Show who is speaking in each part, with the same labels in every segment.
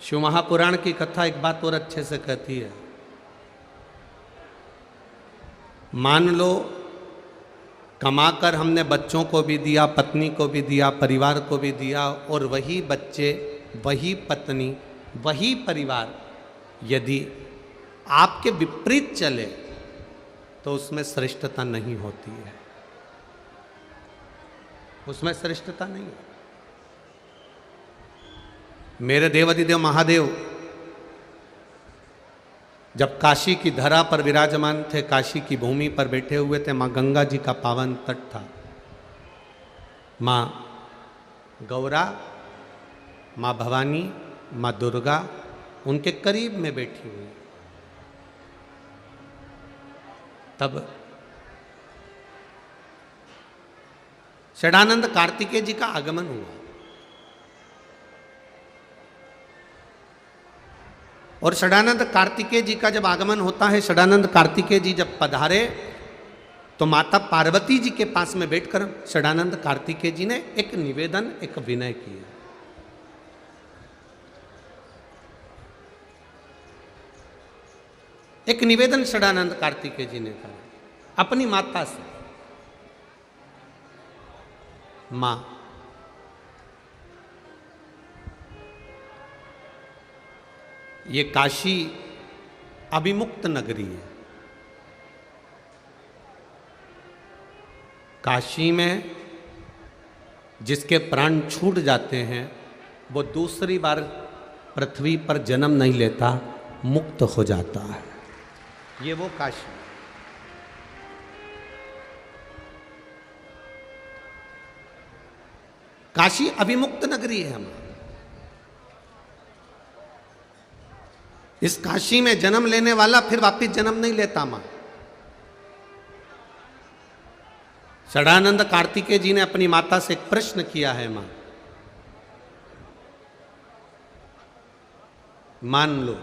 Speaker 1: शिव महापुराण की कथा एक बात और अच्छे से कहती है। मान लो कमाकर हमने बच्चों को भी दिया, पत्नी को भी दिया, परिवार को भी दिया, और वही बच्चे, वही पत्नी, वही परिवार यदि आपके विपरीत चले तो उसमें श्रेष्ठता नहीं होती है, उसमें श्रेष्ठता नहीं है। मेरे देवाधिदेव महादेव जब काशी की धरा पर विराजमान थे, काशी की भूमि पर बैठे हुए थे, माँ गंगा जी का पावन तट था। माँ गौरा, माँ भवानी, माँ दुर्गा उनके करीब में बैठी हुई। तब षडानंद कार्तिकेय जी का आगमन हुआ और षडानंद कार्तिकेय जी का जब आगमन होता है, षडानंद कार्तिकेय जी जब पधारे तो माता पार्वती जी के पास में बैठकर षडानंद कार्तिकेय जी ने एक निवेदन, एक विनय किया। एक निवेदन षडानंद कार्तिकेय जी ने कहा अपनी माता से, मां ये काशी अभिमुक्त नगरी है। काशी में जिसके प्राण छूट जाते हैं वो दूसरी बार पृथ्वी पर जन्म नहीं लेता, मुक्त हो जाता है। ये वो काशी। काशी अभिमुक्त नगरी है हमारी। इस काशी में जन्म लेने वाला फिर वापिस जन्म नहीं लेता। मां षडानंद कार्तिकेय जी ने अपनी माता से एक प्रश्न किया है। मां मान लो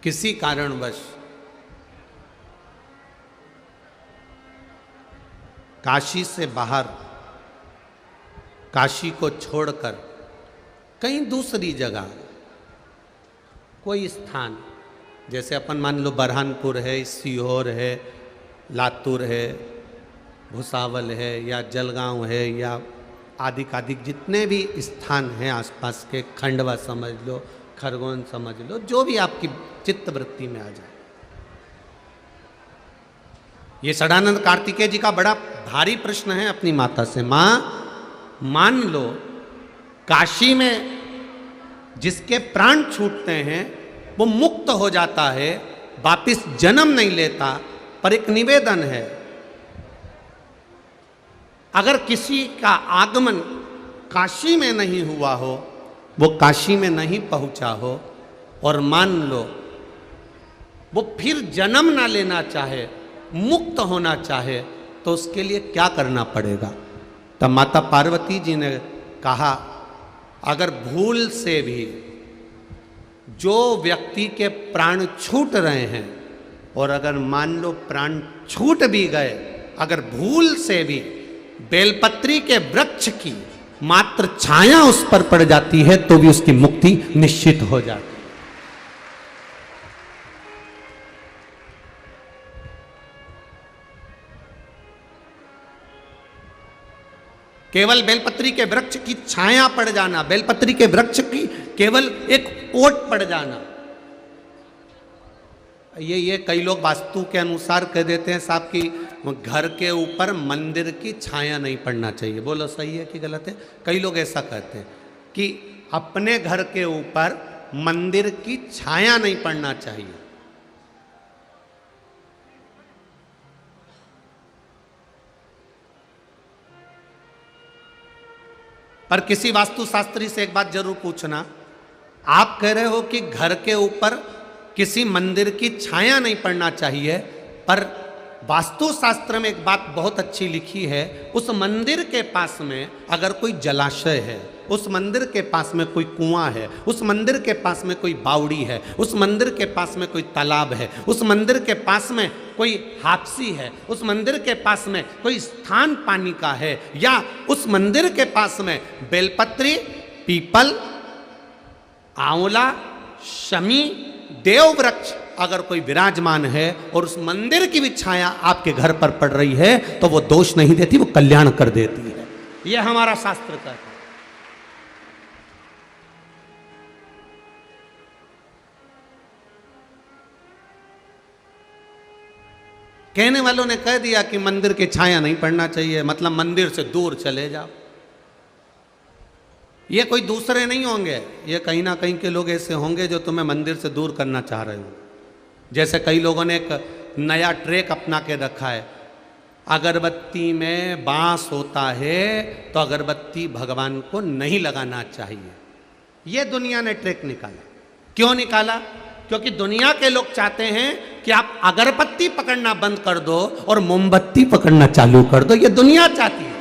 Speaker 1: किसी कारणवश काशी से बाहर, काशी को छोड़कर कहीं दूसरी जगह कोई स्थान, जैसे अपन मान लो बरहानपुर है, सीहोर है, लातूर है, भुसावल है, या जलगांव है, या आदि जितने भी स्थान हैं आसपास के, खंडवा समझ लो, खरगोन समझ लो, जो भी आपकी चित्तवृत्ति में आ जाए। ये षडानंद कार्तिकेय जी का बड़ा भारी प्रश्न है अपनी माता से। मां मान लो काशी में जिसके प्राण छूटते हैं वो मुक्त हो जाता है, वापिस जन्म नहीं लेता, पर एक निवेदन है, अगर किसी का आगमन काशी में नहीं हुआ हो, वो काशी में नहीं पहुंचा हो, और मान लो वो फिर जन्म ना लेना चाहे, मुक्त होना चाहे, तो उसके लिए क्या करना पड़ेगा? तब माता पार्वती जी ने कहा अगर भूल से भी जो व्यक्ति के प्राण छूट रहे हैं, और अगर मान लो प्राण छूट भी गए, अगर भूल से भी बेलपत्री के वृक्ष की मात्र छाया उस पर पड़ जाती है तो भी उसकी मुक्ति निश्चित हो जाती है। केवल बेलपत्री के वृक्ष की छाया पड़ जाना, बेलपत्री के वृक्ष की केवल एक ओट पड़ जाना, ये कई लोग वास्तु के अनुसार कह देते हैं साहब कि घर के ऊपर मंदिर की छाया नहीं पड़ना चाहिए। बोलो सही है कि गलत है? कई लोग ऐसा कहते हैं कि अपने घर के ऊपर मंदिर की छाया नहीं पड़ना चाहिए। पर किसी वास्तुशास्त्री से एक बात जरूर पूछना, आप कह रहे हो कि घर के ऊपर किसी मंदिर की छाया नहीं पड़ना चाहिए, पर वास्तुशास्त्र में एक बात बहुत अच्छी लिखी है, उस मंदिर के पास में अगर कोई जलाशय है उस मंदिर के पास में कोई कुआं है, उस मंदिर के पास में कोई बावड़ी है, उस मंदिर के पास में कोई तालाब है, उस मंदिर के पास में कोई हापसी है, उस मंदिर के पास में कोई स्थान पानी का है, या उस मंदिर के पास में बेलपत्री, पीपल, आंवला, शमी, देव वृक्ष अगर कोई विराजमान है और उस मंदिर की भी छाया आपके घर पर पड़ रही है तो वो दोष नहीं देती, वो कल्याण कर देती है। यह हमारा शास्त्र कहता है। कहने वालों ने कह दिया कि मंदिर की छाया नहीं पड़ना चाहिए, मतलब मंदिर से दूर चले जाओ। ये कोई दूसरे नहीं होंगे, ये कहीं ना कहीं के लोग ऐसे होंगे जो तुम्हें मंदिर से दूर करना चाह रहे हो। जैसे कई लोगों ने एक नया ट्रेक अपना के रखा है, अगरबत्ती में बांस होता है तो अगरबत्ती भगवान को नहीं लगाना चाहिए। ये दुनिया ने ट्रेक निकाला। क्यों निकाला? क्योंकि दुनिया के लोग चाहते हैं कि आप अगरबत्ती पकड़ना बंद कर दो और मोमबत्ती पकड़ना चालू कर दो। ये दुनिया चाहती है।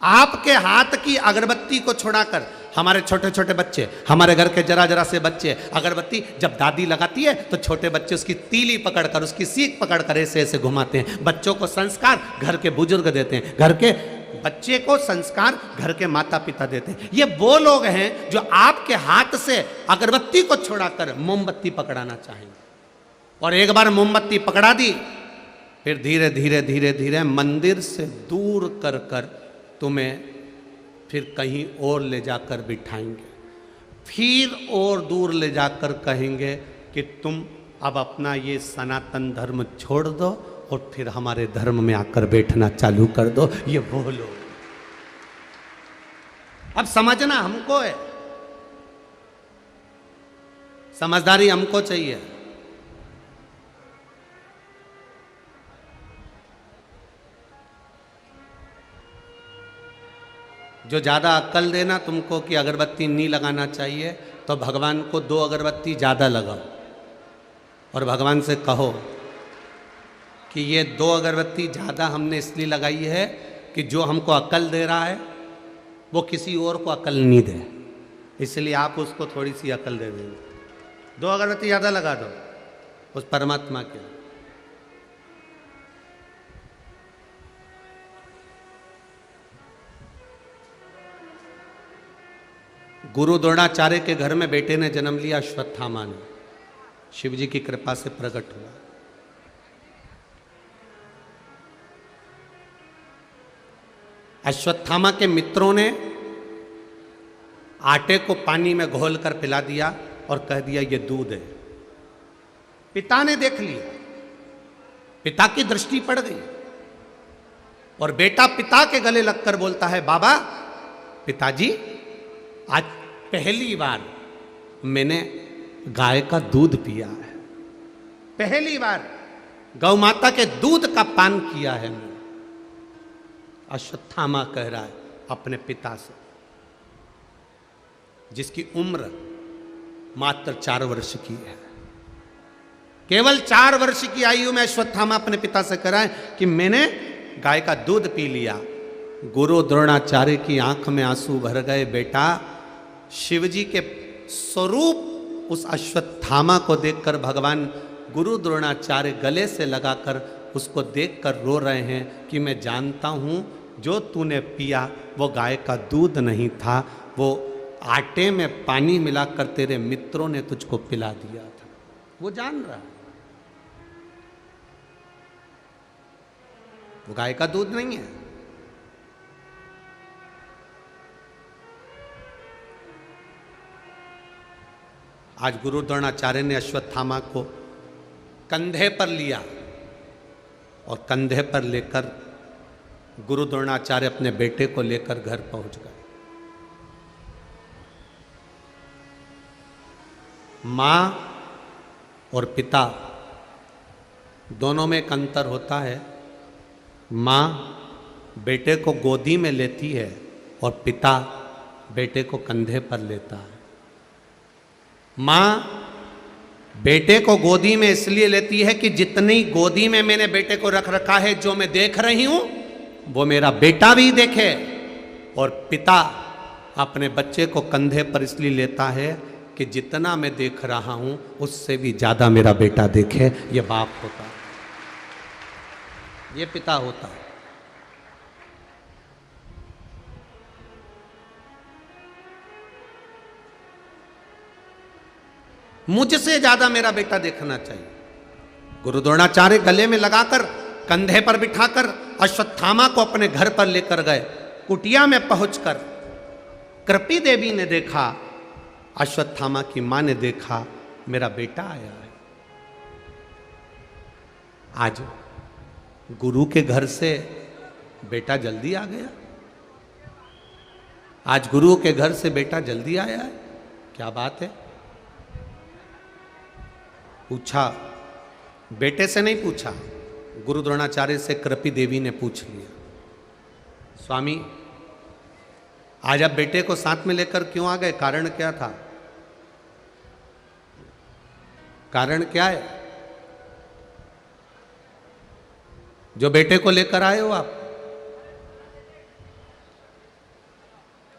Speaker 1: आपके हाथ की अगरबत्ती को छुड़ाकर हमारे छोटे छोटे बच्चे, हमारे घर के जरा जरा से बच्चे, अगरबत्ती जब दादी लगाती है तो छोटे बच्चे उसकी तीली पकड़कर, उसकी सीख पकड़कर ऐसे ऐसे घुमाते हैं। बच्चों को संस्कार घर के बुजुर्ग देते हैं, घर के बच्चे को संस्कार घर के माता पिता देते हैं। ये वो लोग हैं जो आपके हाथ से अगरबत्ती को छुड़ाकर मोमबत्ती पकड़ाना चाहेंगे। और एक बार मोमबत्ती पकड़ा दी, फिर धीरे धीरे धीरे धीरे मंदिर से दूर कर कर तुम्हें फिर कहीं और ले जाकर बिठाएंगे, फिर और दूर ले जाकर कहेंगे कि तुम अब अपना ये सनातन धर्म छोड़ दो और फिर हमारे धर्म में आकर बैठना चालू कर दो। ये वो लोग। अब समझना हमको है, समझदारी हमको चाहिए। जो ज़्यादा अक्ल देना तुमको कि अगरबत्ती नहीं लगाना चाहिए, तो भगवान को 2 अगरबत्ती ज़्यादा लगाओ और भगवान से कहो कि ये 2 अगरबत्ती ज़्यादा हमने इसलिए लगाई है कि जो हमको अक्ल दे रहा है वो किसी और को अक्ल नहीं दे, इसलिए आप उसको थोड़ी सी अक्ल दे देंगे। 2 अगरबत्ती ज़्यादा लगा दो उस परमात्मा के। गुरु द्रोणाचार्य के घर में बेटे ने जन्म लिया, अश्वत्थामा ने। शिव जी की कृपा से प्रकट हुआ। अश्वत्थामा के मित्रों ने आटे को पानी में घोलकर पिला दिया और कह दिया ये दूध है। पिता ने देख लिया, पिता की दृष्टि पड़ गई और बेटा पिता के गले लगकर बोलता है, बाबा, पिताजी, आज पहली बार मैंने गाय का दूध पिया है, पहली बार गौ माता के दूध का पान किया है मैंने। अश्वत्थामा कह रहा है अपने पिता से, जिसकी उम्र मात्र 4 वर्ष की है। केवल 4 वर्ष की आयु में अश्वत्थामा अपने पिता से कह रहा है कि मैंने गाय का दूध पी लिया। गुरु द्रोणाचार्य की आंख में आंसू भर गए। बेटा, शिवजी के स्वरूप उस अश्वत्थामा को देखकर भगवान गुरु द्रोणाचार्य गले से लगाकर उसको देखकर रो रहे हैं कि मैं जानता हूँ जो तूने पिया वो गाय का दूध नहीं था, वो आटे में पानी मिलाकर तेरे मित्रों ने तुझको पिला दिया था। वो जान रहा है वो गाय का दूध नहीं है। आज गुरु द्रोणाचार्य ने अश्वत्थामा को कंधे पर लिया और कंधे पर लेकर गुरु द्रोणाचार्य अपने बेटे को लेकर घर पहुंच गए। माँ और पिता दोनों में एक अंतर होता है। माँ बेटे को गोदी में लेती है और पिता बेटे को कंधे पर लेता है। माँ बेटे को गोदी में इसलिए लेती है कि जितनी गोदी में मैंने बेटे को रख रखा है, जो मैं देख रही हूं वो मेरा बेटा भी देखे। और पिता अपने बच्चे को कंधे पर इसलिए लेता है कि जितना मैं देख रहा हूं उससे भी ज्यादा मेरा बेटा देखे। ये बाप होता है, ये पिता होता है। मुझसे ज्यादा मेरा बेटा देखना चाहिए। गुरु द्रोणाचार्य गले में लगाकर, कंधे पर बिठाकर अश्वत्थामा को अपने घर पर लेकर गए। कुटिया में पहुंचकर कृपी देवी ने देखा, अश्वत्थामा की मां ने देखा, मेरा बेटा आया है। आज गुरु के घर से बेटा जल्दी आ गया। आज गुरु के घर से बेटा जल्दी आया है, क्या बात है? पूछा, बेटे से नहीं पूछा, गुरु द्रोणाचार्य से कृपी देवी ने पूछ लिया, स्वामी आज आप बेटे को साथ में लेकर क्यों आ गए? कारण क्या था? कारण क्या है जो बेटे को लेकर आए हो आप?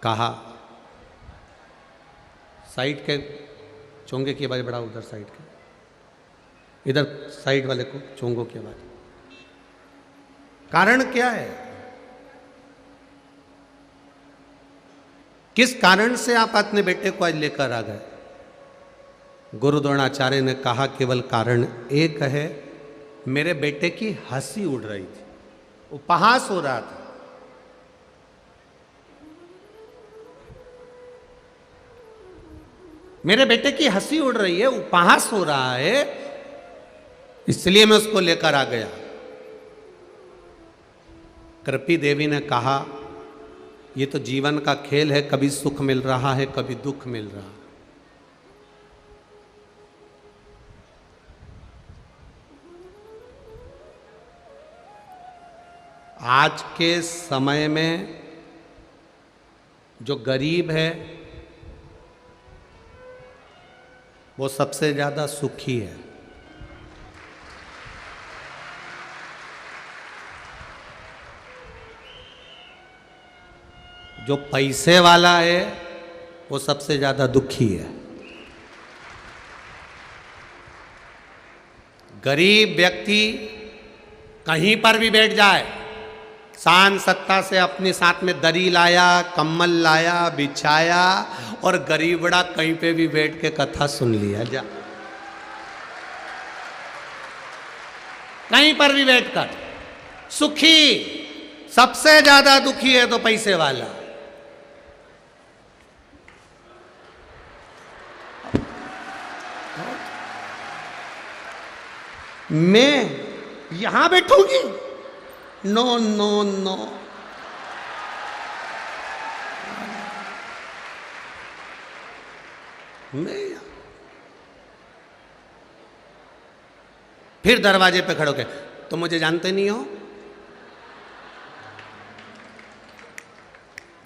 Speaker 1: कहा, साइड के चोंगे की आवाज बढ़ाओ, उधर साइड के, इधर साइड वाले को चोंगों की आवाज। कारण क्या है? किस कारण से आप अपने बेटे को आज लेकर आ गए? गुरु द्रोणाचार्य ने कहा, केवल कारण एक है, मेरे बेटे की हंसी उड़ रही थी, उपहास हो रहा था। मेरे बेटे की हंसी उड़ रही है, उपहास हो रहा है, इसलिए मैं उसको लेकर आ गया। कृपी देवी ने कहा, ये तो जीवन का खेल है, कभी सुख मिल रहा है, कभी दुख मिल रहा है। आज के समय में जो गरीब है वो सबसे ज्यादा सुखी है। जो पैसे वाला है वो सबसे ज्यादा दुखी है। गरीब व्यक्ति कहीं पर भी बैठ जाए, शान सत्ता से अपने साथ में दरी लाया, कम्बल लाया, बिछाया, और गरीबड़ा कहीं पे भी बैठ के कथा सुन लिया, जा कहीं पर भी बैठकर सुखी। सबसे ज्यादा दुखी है तो पैसे वाला। मैं यहां बैठूंगी? नो नो नो, मैं फिर दरवाजे पे खड़े होके, तुम मुझे जानते नहीं हो?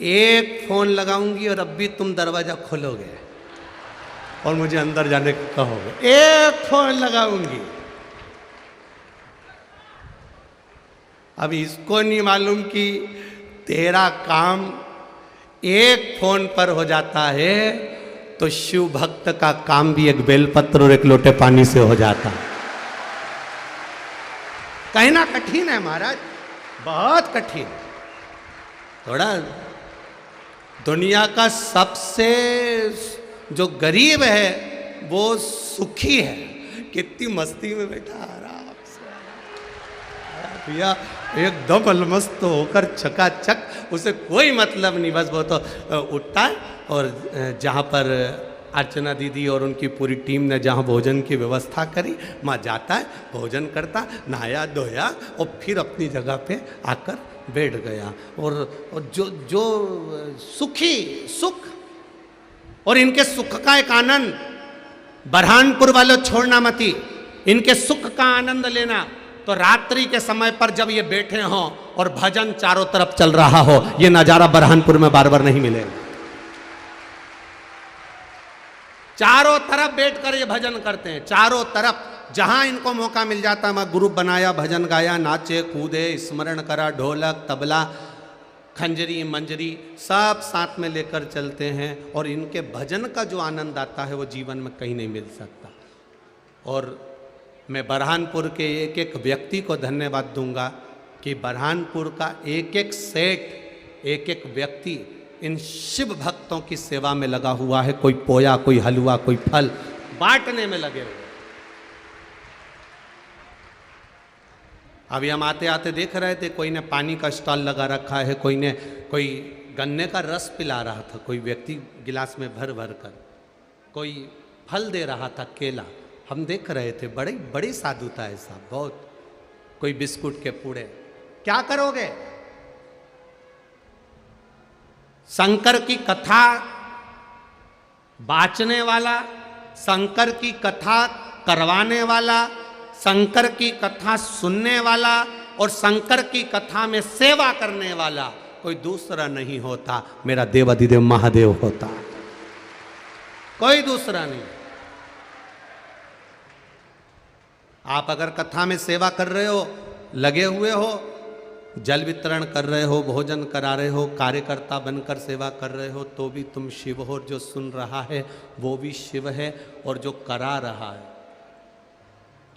Speaker 1: एक फोन लगाऊंगी और अब भी तुम दरवाजा खोलोगे और मुझे अंदर जाने को कहोगे। एक फोन लगाऊंगी। अब इसको नहीं मालूम कि तेरा काम एक फोन पर हो जाता है तो शिव भक्त का काम भी एक बेलपत्र और एक लोटे पानी से हो जाता है। कहना कठिन है महाराज, बहुत कठिन। थोड़ा दुनिया का सबसे जो गरीब है वो सुखी है, कितनी मस्ती में बैठा आराम से भैया, एकदम अलमस्त होकर चकाचक, उसे कोई मतलब नहीं, बस वो तो उठता है और जहाँ पर अर्चना दीदी और उनकी पूरी टीम ने जहाँ भोजन की व्यवस्था करी, वहाँ जाता है, भोजन करता, नहाया धोया और फिर अपनी जगह पे आकर बैठ गया। और जो जो सुखी सुख, और इनके सुख का एक आनंद, बरहानपुर वालों छोड़ना मती, इनके सुख का आनंद लेना। तो रात्रि के समय पर जब ये बैठे हों और भजन चारों तरफ चल रहा हो, ये नजारा बरहानपुर में बार बार नहीं मिलेगा। चारों तरफ बैठकर ये भजन करते हैं, चारों तरफ जहां इनको मौका मिल जाता, मैं ग्रुप बनाया, भजन गाया, नाचे कूदे, स्मरण करा, ढोलक तबला खंजरी मंजरी सब साथ में लेकर चलते हैं, और इनके भजन का जो आनंद आता है वो जीवन में कहीं नहीं मिल सकता। और मैं बरहानपुर के एक एक व्यक्ति को धन्यवाद दूंगा कि बरहानपुर का एक एक सेठ, एक एक व्यक्ति इन शिव भक्तों की सेवा में लगा हुआ है। कोई पोया, कोई हलवा, कोई फल बांटने में लगे हुए। अभी हम आते आते देख रहे थे, कोई ने पानी का स्टॉल लगा रखा है, कोई गन्ने का रस पिला रहा था, कोई व्यक्ति गिलास में भर भर कर, कोई फल दे रहा था, केला। हम देख रहे थे, बड़ी साधुता है साहब, बहुत। कोई बिस्कुट के पूड़े। क्या करोगे? शंकर की कथा बाचने वाला, शंकर की कथा करवाने वाला, शंकर की कथा सुनने वाला और शंकर की कथा में सेवा करने वाला कोई दूसरा नहीं होता, मेरा देवाधिदेव महादेव होता, कोई दूसरा नहीं। आप अगर कथा में सेवा कर रहे हो, लगे हुए हो, जल वितरण कर रहे हो, भोजन करा रहे हो, कार्यकर्ता बनकर सेवा कर रहे हो, तो भी तुम शिव हो। जो सुन रहा है वो भी शिव है, और जो करा रहा है,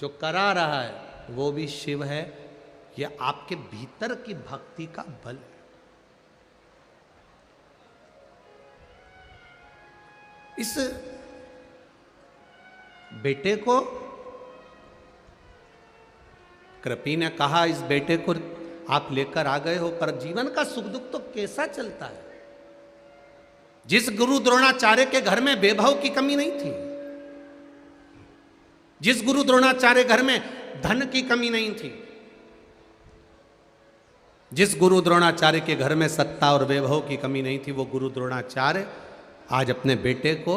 Speaker 1: जो करा रहा है वो भी शिव है। यह आपके भीतर की भक्ति का बल है। इस बेटे को कृपी ने कहा, इस बेटे को आप लेकर आ गए हो, पर जीवन का सुख दुख तो कैसा चलता है। जिस गुरु द्रोणाचार्य के घर में वैभव की कमी नहीं थी, जिस गुरु द्रोणाचार्य घर में धन की कमी नहीं थी, जिस गुरु द्रोणाचार्य के घर में सत्ता और वैभव की कमी नहीं थी, वो गुरु द्रोणाचार्य आज अपने बेटे को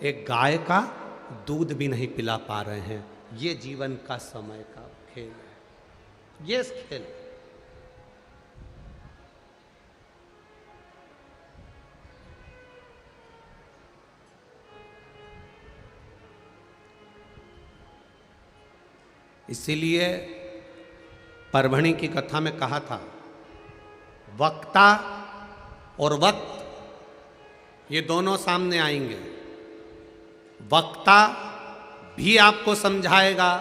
Speaker 1: एक गाय का दूध भी नहीं पिला पा रहे हैं। ये जीवन का समय का खेल है, ये खेल। इसीलिए परभणी की कथा में कहा था, वक्ता और वक्त ये दोनों सामने आएंगे। वक्ता भी आपको समझाएगा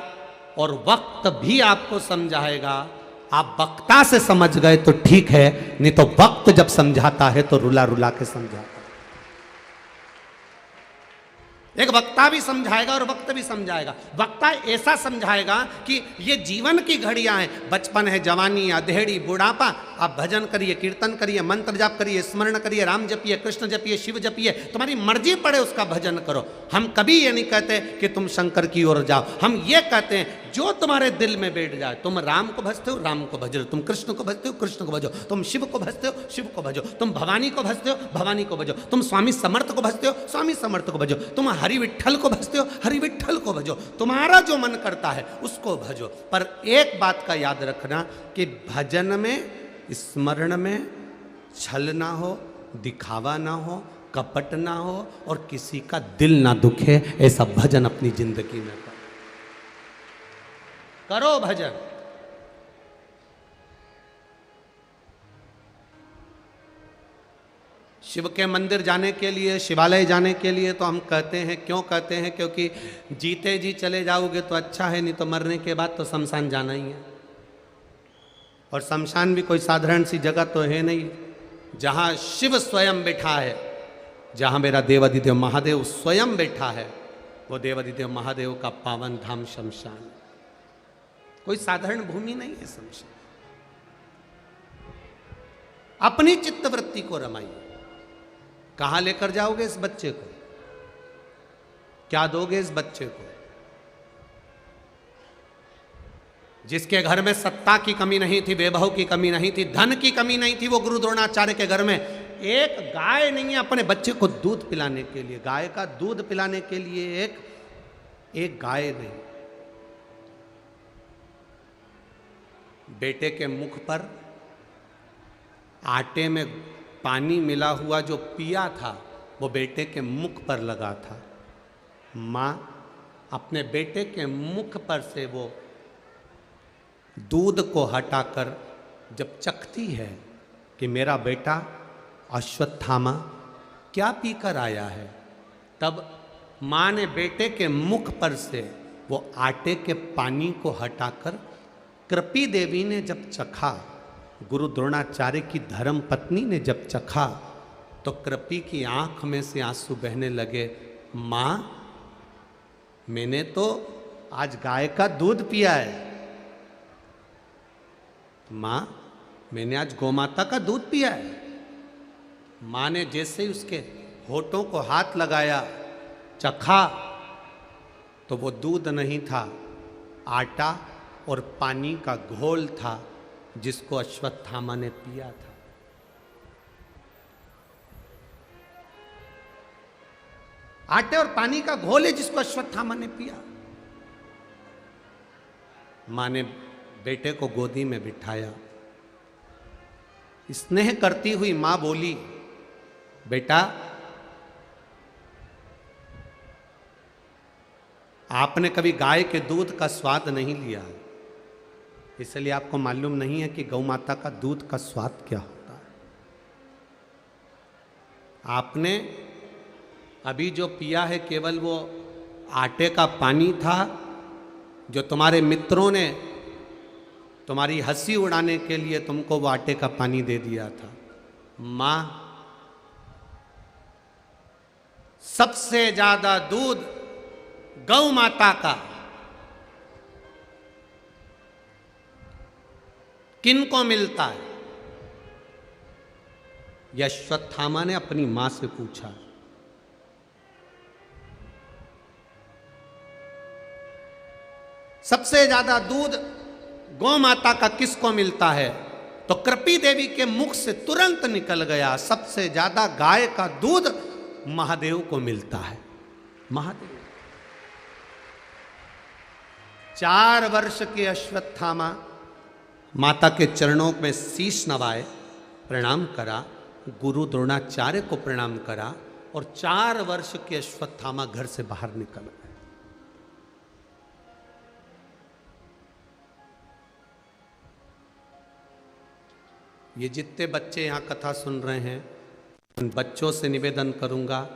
Speaker 1: और वक्त भी आपको समझाएगा। आप वक्ता से समझ गए तो ठीक है, नहीं तो वक्त जब समझाता है तो रुला रुला के समझाता है। एक वक्ता भी समझाएगा और वक्त भी समझाएगा। वक्ता ऐसा समझाएगा कि ये जीवन की घड़ियां हैं, बचपन है, जवानी, अधेड़ी, बुढ़ापा। आप भजन करिए, कीर्तन करिए, मंत्र जाप करिए, स्मरण करिए, राम जपिए, कृष्ण जपिए, शिव जपिए, तुम्हारी मर्जी पड़े उसका भजन करो। हम कभी ये नहीं कहते कि तुम शंकर की ओर जाओ, हम ये कहते हैं जो तुम्हारे दिल में बैठ जाए। तुम राम को भजते हो, राम को भजो, तुम कृष्ण को भजते हो, कृष्ण को भजो, तुम शिव को भजते हो, शिव को भजो, तुम भवानी को भजते हो, भवानी को भजो, तुम स्वामी समर्थ को भजते हो, स्वामी समर्थ को भजो, तुम हरि विठ्ठल को भजते हो, हरि विठ्ठल को भजो, तुम्हारा जो मन करता है उसको भजो। पर एक बात का याद रखना कि भजन में, स्मरण में छल ना हो, दिखावा ना हो, कपट ना हो और किसी का दिल ना दुखे। ऐसा भजन अपनी जिंदगी में करो भजन। शिव के मंदिर जाने के लिए, शिवालय जाने के लिए तो हम कहते हैं, क्यों कहते हैं? क्योंकि जीते जी चले जाओगे तो अच्छा है, नहीं तो मरने के बाद तो शमशान जाना ही है। और शमशान भी कोई साधारण सी जगह तो है नहीं, जहाँ शिव स्वयं बैठा है, जहाँ मेरा देवाधिदेव महादेव स्वयं बैठा है, वो देवाधिदेव महादेव का पावन धाम शमशान। कोई साधारण भूमि नहीं है शमशान। अपनी चित्तवृत्ति को रमाइए। कहां लेकर जाओगे इस बच्चे को? क्या दोगे इस बच्चे को? जिसके घर में सत्ता की कमी नहीं थी, वैभव की कमी नहीं थी, धन की कमी नहीं थी, वो गुरु द्रोणाचार्य के घर में एक गाय नहीं है अपने बच्चे को दूध पिलाने के लिए। गाय का दूध पिलाने के लिए एक गाय नहीं। बेटे के मुख पर आटे में पानी मिला हुआ जो पिया था वो बेटे के मुख पर लगा था। माँ अपने बेटे के मुख पर से वो दूध को हटाकर जब चखती है कि मेरा बेटा अश्वत्थामा क्या पीकर आया है, तब माँ ने बेटे के मुख पर से वो आटे के पानी को हटाकर कृपी देवी ने जब चखा, गुरु द्रोणाचार्य की धर्म पत्नी ने जब चखा, तो कृपी की आंख में से आंसू बहने लगे। माँ, मैंने तो आज गाय का दूध पिया है। माँ, मैंने आज गौमाता का दूध पिया है। माँ ने जैसे ही उसके होठों को हाथ लगाया, चखा, तो वो दूध नहीं था, आटा और पानी का घोल था जिसको अश्वत्थामा ने पिया था। आटे और पानी का घोल है जिसको अश्वत्थामा ने पिया। मां ने बेटे को गोदी में बिठाया। स्नेह करती हुई मां बोली, बेटा, आपने कभी गाय के दूध का स्वाद नहीं लिया, इसलिए आपको मालूम नहीं है कि गौ माता का दूध का स्वाद क्या होता है। आपने अभी जो पिया है केवल वो आटे का पानी था जो तुम्हारे मित्रों ने तुम्हारी हंसी उड़ाने के लिए तुमको वो आटे का पानी दे दिया था। मां, सबसे ज्यादा दूध गौ माता का किनको मिलता है? अश्वत्थामा ने अपनी मां से पूछा। सबसे ज्यादा दूध गौ माता का किसको मिलता है? तो कृपी देवी के मुख से तुरंत निकल गया, सबसे ज्यादा गाय का दूध महादेव को मिलता है। महादेव। 4 वर्ष के अश्वत्थामा माता के चरणों में शीश नवाए, प्रणाम करा, गुरु द्रोणाचार्य को प्रणाम करा, और 4 वर्ष के अश्वत्थामा घर से बाहर निकल गए। ये जितने बच्चे यहाँ कथा सुन रहे हैं, उन बच्चों से निवेदन करूँगा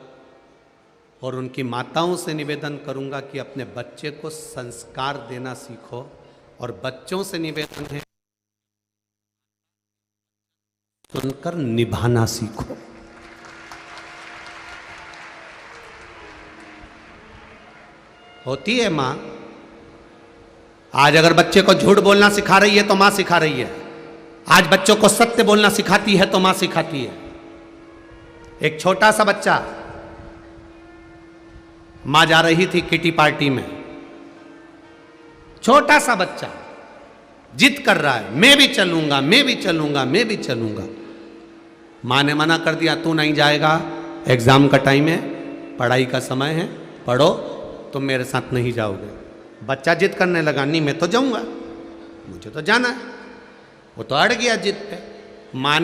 Speaker 1: और उनकी माताओं से निवेदन करूँगा कि अपने बच्चे को संस्कार देना सीखो, और बच्चों से निवेदन है सुनकर निभाना सीखो। होती है माँ, आज अगर बच्चे को झूठ बोलना सिखा रही है तो माँ सिखा रही है। आज बच्चों को सत्य बोलना सिखाती है तो मां सिखाती है। एक छोटा सा बच्चा, मां जा रही थी किटी पार्टी में, छोटा सा बच्चा जिद कर रहा है, मैं भी चलूंगा, मैं भी चलूंगा, मैं भी चलूंगा। मां ने मना कर दिया, तू नहीं जाएगा, एग्जाम का टाइम है, पढ़ाई का समय है, पढ़ो, तुम मेरे साथ नहीं जाओगे। बच्चा जिद करने लगा, नहीं मैं तो जाऊंगा, मुझे तो जाना है। वो तो अड़ गया जिद पे। मां